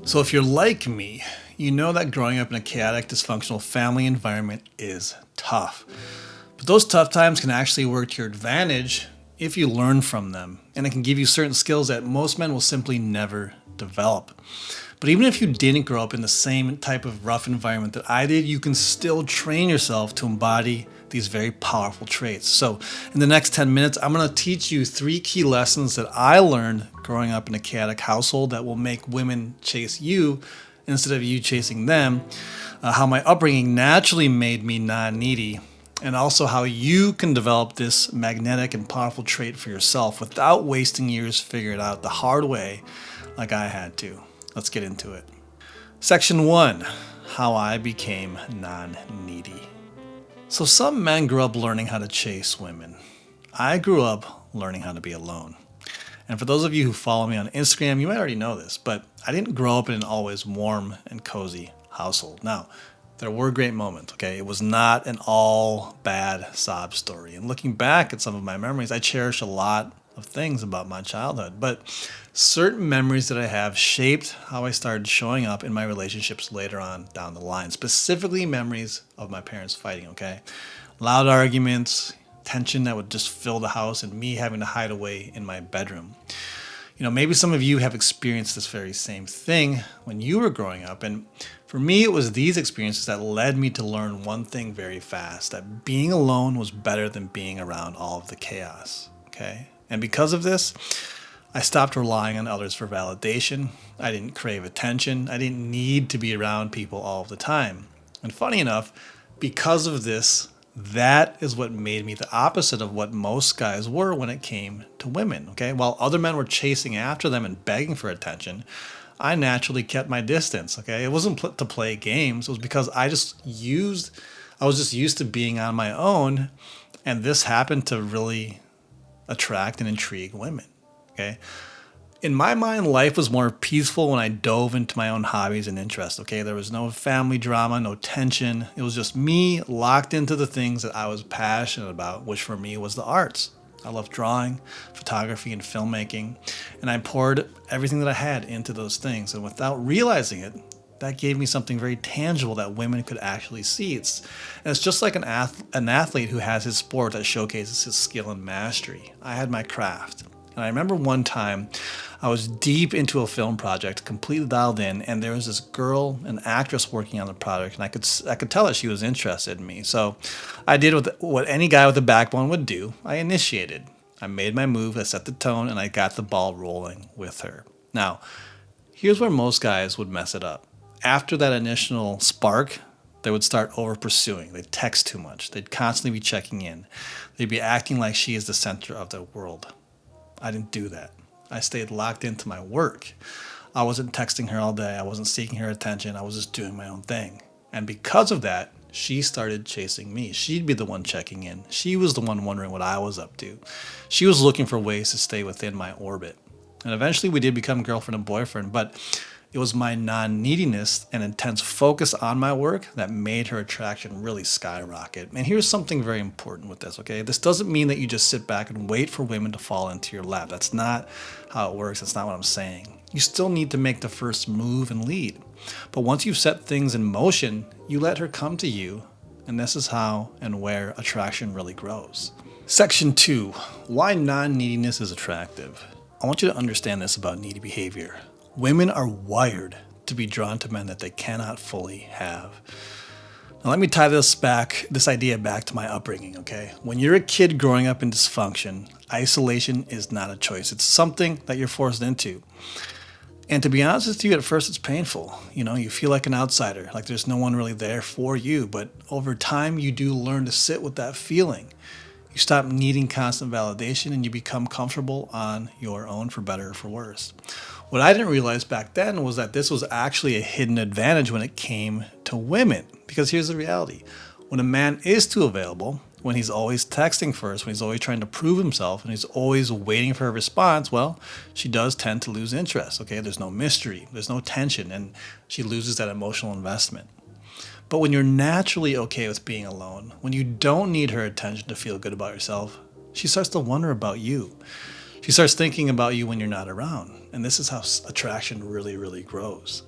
So if you're like me, you know that growing up in a chaotic, dysfunctional family environment is tough. But those tough times can actually work to your advantage if you learn from them, and it can give you certain skills that most men will simply never develop. But even if you didn't grow up in the same type of rough environment that I did, you can still train yourself to embody these very powerful traits. So, in the next 10 minutes, I'm going to teach you 3 key lessons that I learned growing up in a chaotic household that will make women chase you instead of you chasing them, how my upbringing naturally made me non needy, and also how you can develop this magnetic and powerful trait for yourself without wasting years figuring it out the hard way like I had to. Let's get into it. Section 1, how I became non-needy. So some men grew up learning how to chase women. I grew up learning how to be alone. And for those of you who follow me on Instagram, you might already know this, but I didn't grow up in an always warm and cozy household. Now, there were great moments, okay? It was not an all bad sob story. And looking back at some of my memories, I cherish a lot of things about my childhood. But certain memories that I have shaped how I started showing up in my relationships later on down the line. Specifically, memories of my parents fighting, okay? Loud arguments, tension that would just fill the house, and me having to hide away in my bedroom. You know, maybe some of you have experienced this very same thing when you were growing up. And for me, it was these experiences that led me to learn one thing very fast, that being alone was better than being around all of the chaos, okay? And because of this, I stopped relying on others for validation. I didn't crave attention. I didn't need to be around people all of the time. And funny enough, because of this, that is what made me the opposite of what most guys were when it came to women, okay? While other men were chasing after them and begging for attention, I naturally kept my distance, okay? It wasn't to play games. It was because I was just used to being on my own, and this happened to really attract and intrigue women, okay? In my mind, life was more peaceful when I dove into my own hobbies and interests, okay? There was no family drama, no tension. It was just me locked into the things that I was passionate about, which for me was the arts. I loved drawing, photography, and filmmaking, and I poured everything that I had into those things. And without realizing it, that gave me something very tangible that women could actually see. It's just like an athlete who has his sport that showcases his skill and mastery. I had my craft. And I remember one time I was deep into a film project, completely dialed in, and there was this girl, an actress working on the project, and I could tell that she was interested in me. So I did what any guy with a backbone would do. I initiated. I made my move, I set the tone, and I got the ball rolling with her. Now, here's where most guys would mess it up. After that initial spark, they would start over pursuing. They'd text too much. They'd constantly be checking in. They'd be acting like she is the center of the world. I didn't do that. I stayed locked into my work. I wasn't texting her all day. I wasn't seeking her attention. I was just doing my own thing. And because of that, she started chasing me. She'd be the one checking in. She was the one wondering what I was up to. She was looking for ways to stay within my orbit. And eventually we did become girlfriend and boyfriend, but it was my non-neediness and intense focus on my work that made her attraction really skyrocket. And here's something very important with this, okay? This doesn't mean that you just sit back and wait for women to fall into your lap. That's not how it works. That's not what I'm saying. You still need to make the first move and lead. But once you've set things in motion, you let her come to you, and this is how and where attraction really grows. Section 2, why non-neediness is attractive. I want you to understand this about needy behavior. Women are wired to be drawn to men that they cannot fully have. Now let me tie this idea back to my upbringing, okay? When you're a kid growing up in dysfunction, isolation is not a choice. It's something that you're forced into. And to be honest with you, at first it's painful. You know, you feel like an outsider, like there's no one really there for you. But over time, you do learn to sit with that feeling. You stop needing constant validation and you become comfortable on your own, for better or for worse. What I didn't realize back then was that this was actually a hidden advantage when it came to women. Because here's the reality. When a man is too available, when he's always texting first, when he's always trying to prove himself, and he's always waiting for a response, well, she does tend to lose interest, okay? There's no mystery, there's no tension, and she loses that emotional investment. But when you're naturally okay with being alone, when you don't need her attention to feel good about yourself, she starts to wonder about you. She starts thinking about you when you're not around. And this is how attraction really, really grows.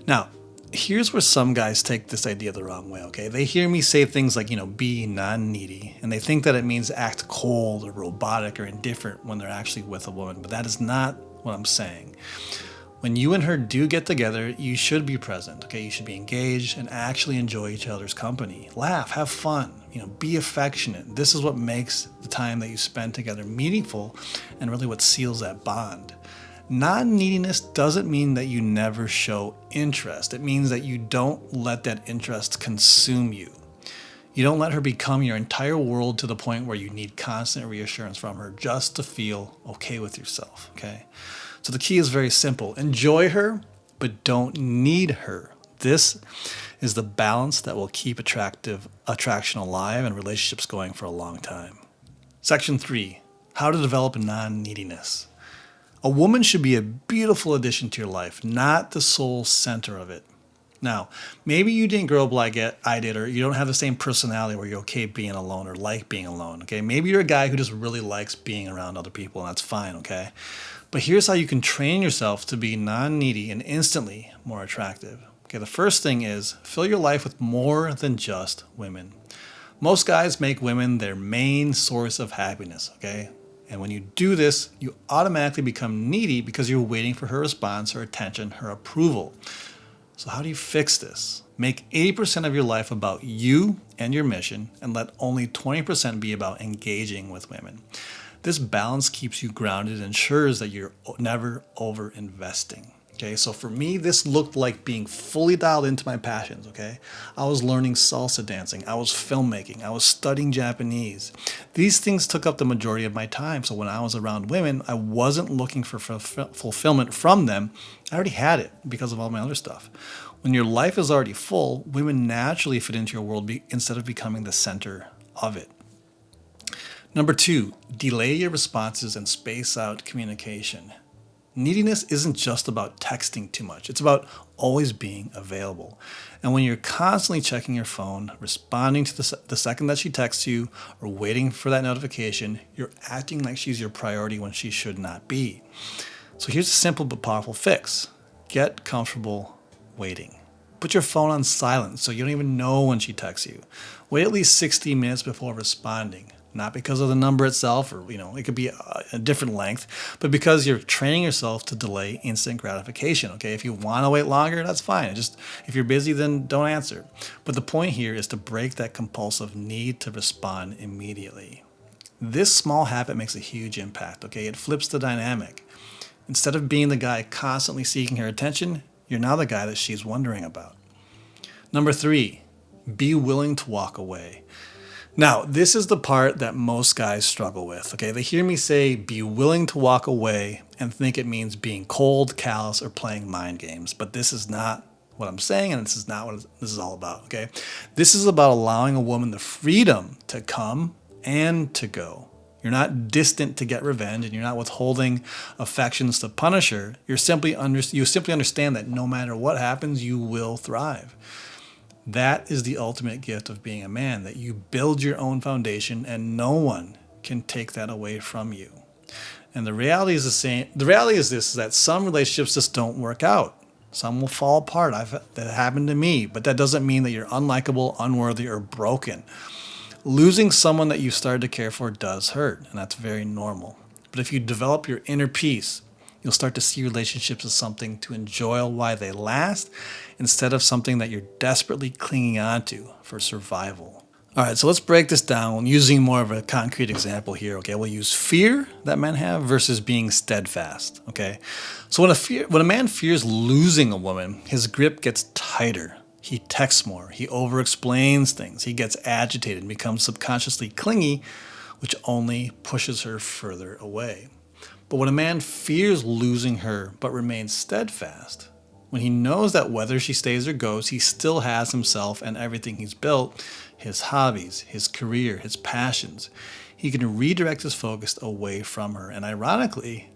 Now, here's where some guys take this idea the wrong way, okay? They hear me say things like, be non-needy, and they think that it means act cold or robotic or indifferent when they're actually with a woman, but that is not what I'm saying. When you and her do get together, you should be present, okay? You should be engaged and actually enjoy each other's company. Laugh, have fun, be affectionate. This is what makes the time that you spend together meaningful and really what seals that bond. Non-neediness doesn't mean that you never show interest. It means that you don't let that interest consume you. You don't let her become your entire world to the point where you need constant reassurance from her just to feel okay with yourself, okay? So the key is very simple. Enjoy her, but don't need her. This is the balance that will keep attraction alive and relationships going for a long time. Section 3, how to develop non-neediness. A woman should be a beautiful addition to your life, not the sole center of it. Now, maybe you didn't grow up like I did, or you don't have the same personality where you're okay being alone or like being alone, okay? Maybe you're a guy who just really likes being around other people, and that's fine, okay? But here's how you can train yourself to be non-needy and instantly more attractive. Okay, the first thing is fill your life with more than just women. Most guys make women their main source of happiness, okay? And when you do this, you automatically become needy because you're waiting for her response, her attention, her approval. So how do you fix this? Make 80% of your life about you and your mission, and let only 20% be about engaging with women. This balance keeps you grounded and ensures that you're never over-investing. Okay, so for me, this looked like being fully dialed into my passions, okay? I was learning salsa dancing, I was filmmaking, I was studying Japanese. These things took up the majority of my time, so when I was around women, I wasn't looking for fulfillment from them. I already had it because of all my other stuff. When your life is already full, women naturally fit into your world instead of becoming the center of it. Number 2, delay your responses and space out communication. Neediness isn't just about texting too much. It's about always being available. And when you're constantly checking your phone, responding to the second that she texts you, or waiting for that notification, you're acting like she's your priority when she should not be. So here's a simple but powerful fix. Get comfortable waiting. Put your phone on silent so you don't even know when she texts you. Wait at least 60 minutes before responding. Not because of the number itself, or it could be a different length, but because you're training yourself to delay instant gratification. Okay, if you want to wait longer, that's fine. Just if you're busy, then don't answer. But the point here is to break that compulsive need to respond immediately. This small habit makes a huge impact. Okay, it flips the dynamic. Instead of being the guy constantly seeking her attention, you're now the guy that she's wondering about. Number 3, be willing to walk away. Now, this is the part that most guys struggle with, okay? They hear me say, be willing to walk away, and think it means being cold, callous, or playing mind games. But this is not what I'm saying, and this is not what this is all about, okay? This is about allowing a woman the freedom to come and to go. You're not distant to get revenge, and you're not withholding affections to punish her. You simply understand that no matter what happens, you will thrive. That is the ultimate gift of being a man, that you build your own foundation and no one can take that away from you. And the reality is the same. The reality is this, is that some relationships just don't work out. Some will fall apart. That happened to me, but that doesn't mean that you're unlikable, unworthy, or broken. Losing someone that you started to care for does hurt, and that's very normal. But if you develop your inner peace, you'll start to see relationships as something to enjoy while they last, instead of something that you're desperately clinging onto for survival. All right, so let's break this down using more of a concrete example here, okay? We'll use fear that men have versus being steadfast, okay? So when a man fears losing a woman, his grip gets tighter. He texts more, he over-explains things, he gets agitated and becomes subconsciously clingy, which only pushes her further away. But when a man fears losing her but remains steadfast, when he knows that whether she stays or goes, he still has himself and everything he's built, his hobbies, his career, his passions, he can redirect his focus away from her. And ironically,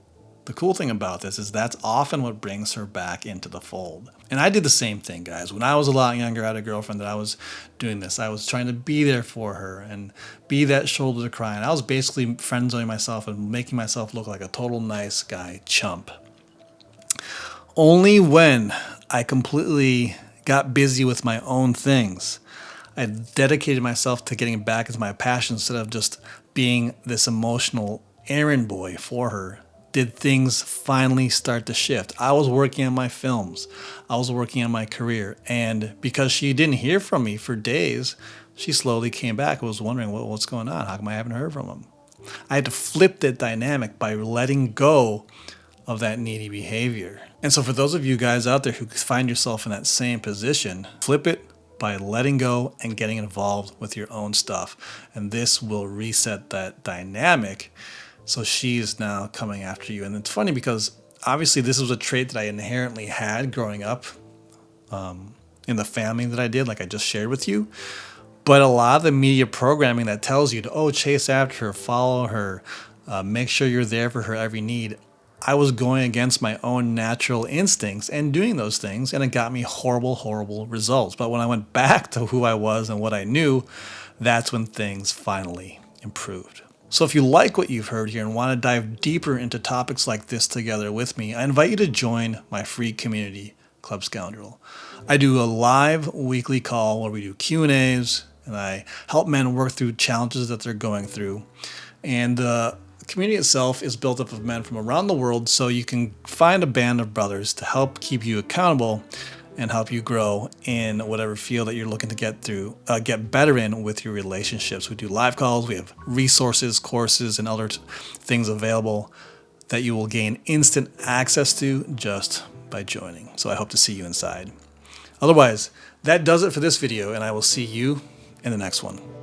The cool thing about this is that's often what brings her back into the fold. And I did the same thing, guys. When I was a lot younger, I had a girlfriend that I was doing this. I was trying to be there for her and be that shoulder to cry on. I was basically friend-zoning myself and making myself look like a total nice guy chump. Only when I completely got busy with my own things, I dedicated myself to getting back into my passion instead of just being this emotional errand boy for her, did things finally start to shift. I was working on my films. I was working on my career. And because she didn't hear from me for days, she slowly came back. I was wondering, what's going on? How come I haven't heard from him? I had to flip that dynamic by letting go of that needy behavior. And so for those of you guys out there who find yourself in that same position, flip it by letting go and getting involved with your own stuff. And this will reset that dynamic. So she is now coming after you. And it's funny because obviously this was a trait that I inherently had growing up in the family that I did, like I just shared with you. But a lot of the media programming that tells you to, chase after her, follow her, make sure you're there for her every need, I was going against my own natural instincts and doing those things, and it got me horrible, horrible results. But when I went back to who I was and what I knew, that's when things finally improved. So if you like what you've heard here and want to dive deeper into topics like this together with me, I invite you to join my free community, Club Scoundrel. I do a live weekly call where we do Q&As, and I help men work through challenges that they're going through. And the community itself is built up of men from around the world, so you can find a band of brothers to help keep you accountable and help you grow in whatever field that you're looking to get better in with your relationships. We do live calls, we have resources, courses, and other things available that you will gain instant access to just by joining. So I hope to see you inside. Otherwise, that does it for this video, and I will see you in the next one.